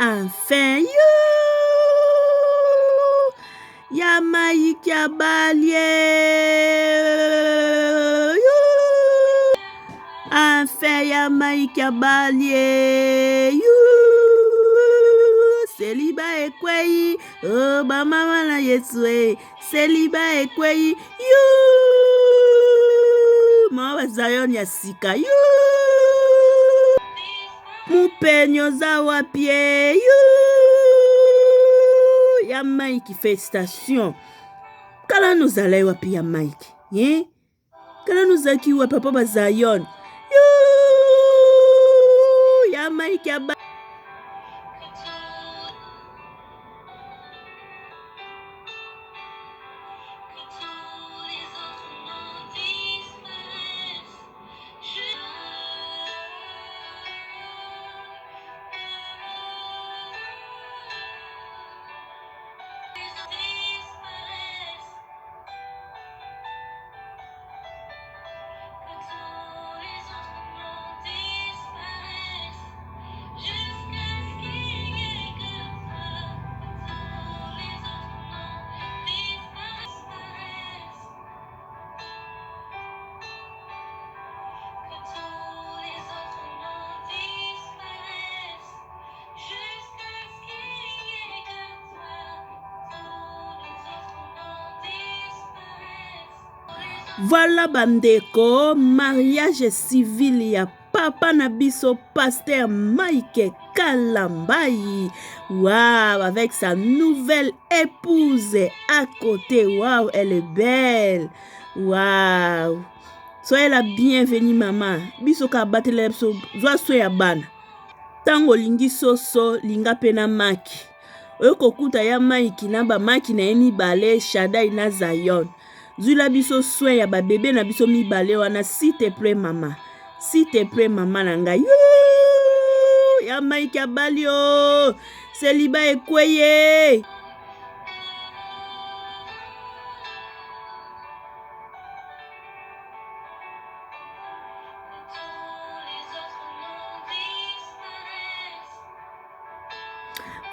Enfin, you! Yamaika Balie! Enfin, Yamaika Balie! You! Celiba ekwei, oh, ba mama na Yesue. Celiba ekwei, you! Mawa Zion ya sika, you! Mupenyo za wapie, you! Ya Mike, félicitations. Kala nous allons wapi ya Mike, hein? Kala nous aki wa papa ba Zion, you! Ya Mike ya ba. Voilà bandeko, mariage civil ya papa na biso pasteur Mike Kalambai. Waouh, avec sa nouvelle épouse à côté. Waouh, elle est belle. Waouh. Soyez la bienvenue maman. Biso ka batele so zwa so ya bana. Tango lingi soso linga pena maki. Oyo kokuta ya Mike na ba maki na emi bale Shaddai na Zion. Zula biso soin ya ba bébé na biso mi bale wana, s'il te plaît maman. S'il te plaît maman nanga. Ya Mike ya balio. Celiba ekweye.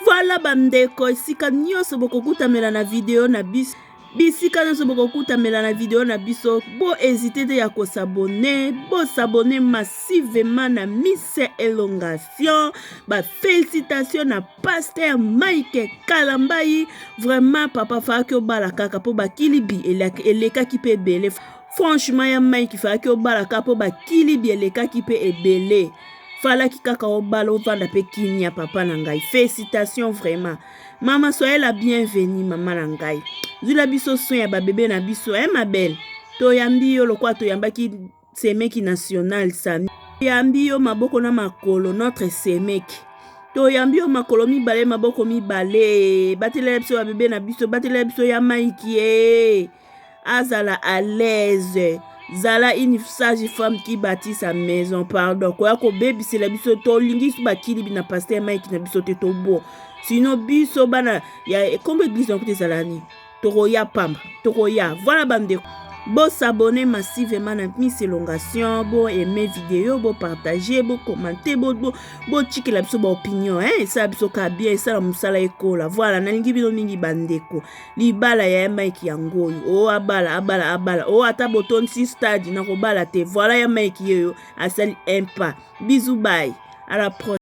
Voilà bandeko, esika nyonso bokokuta mela na video na biso. Bisika nyonso bokokuta mela na video na biso. Bo hésiter te ya ko s'abonner. Bo s'abonner massivement na Miss Elongation. Ba félicitations na pasteur Mike Kalambai. Vraiment papa faki obala kaka po ba kilibi eleka ki pe belé. Franchement ya Mike faki obala kaka po ba kilibi eleka ki pe ebele. Fala ki kaka obala ovanda pe kinia papa na ngai. Félicitations vraiment. Maman, soyez la bienvenue, maman na ngai. Zula biso soin ya ba bébé na biso, ma belle. To yambi yo lokwa to yambaki semeki national sami. Yambi yo maboko na makolo, notre semeki. To yambi yo makolo mi bale, maboko mi bale. Batele biso ba bébé na biso, batele biso ya Mike. Azala à l'aise. zala une sage femme qui bâtit sa maison. Pardon. Koya ko baby c'est la biso to lingi su bakili bina pasteur Mike na biso te to bo. Sinon biso bana ya comme église donc te zalani. Toroya pamba. Toroya. Voilà bande. Bo s'abonner massivement na Miss Elongation, bo aimer vidéo, bo partager, bo commenter, bo tchiki la biso ba opinion, hein, ça biso ka bien, ça la musala ekola. Voilà, na lingi bino mingi bandeko. Libala ya Mike yangoyo. Oh abala. Oh ata boton si stade na ko bala te. Voilà ya Mike yo, asali un pas. Bisous bye. À la prochaine.